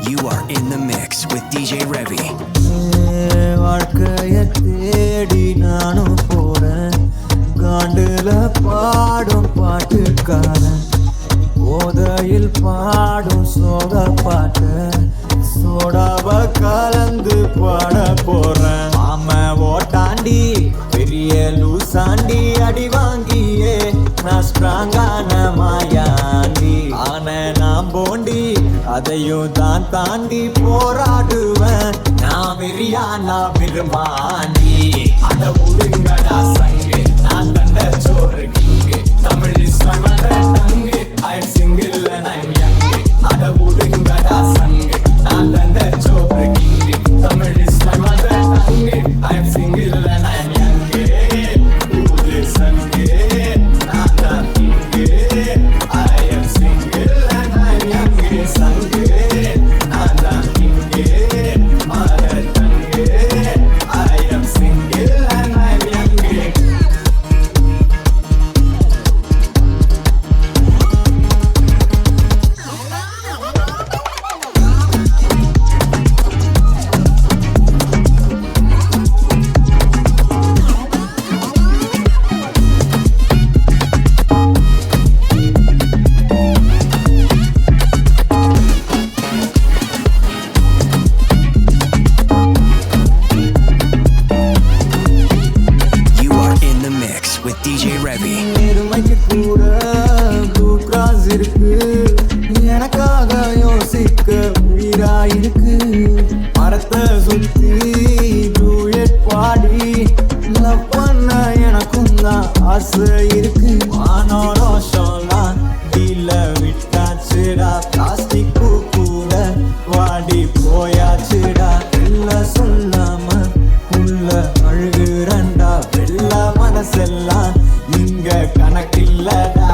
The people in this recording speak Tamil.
You are in the mix with DJ Revy. வாழ்க்கைய தேடி நானும் போறேன், காண்டுல பாடும் பாட்டுக்காரன், போதையில் பாடும் சோக பாட்டு, சோடாவ கலந்து பாட போறேன். ஆம ஓட்டாண்டி பெரிய லூசாண்டி, அடி வாங்கியே நான் ஸ்ட்ராங்கான மாயாண்டி. ஆன நான் போண்டி அதையும் தான் தாண்டி போராடுவேன். நான் வெறியானா விரும்பாண்டி. அட உடுங்கடா சங்கு, நான் தண்ட சோறு king, Tamil is my mother tongue, I'm single and I'm young. அட உடுங்கடா சங்கு, நான் தண்ட சோறு king, Tamil is my mother tongue, I'm single and I'm young. உடு சங்கு, நான் தான் king, I am single and I'm young. சங்கு, நான் தான் king, mother tongue, I am single and I'm young. You are in the mix with DJ Revy. நேர்மைக்கு கூட ப்ளூ கிராஸ் இருக்கு, எனக்காக யோசிக்க உயிரா இருக்கு. மரத்தை சுத்தி டூயட் பாடி லவ் பண்ண எனக்கும் தான் ஆசை இருக்கு. மானோரோஷம்லாம் டீல விட்டாச்சுடா, பிளாஸ்டிக் பூ கூட வாடி போயாச்சுடா. இல்ல சொல்லாம உள்ள அழுகுறண்டா, வெள்ள மனசெல்லாம் இங்க கணக்கில்லடா.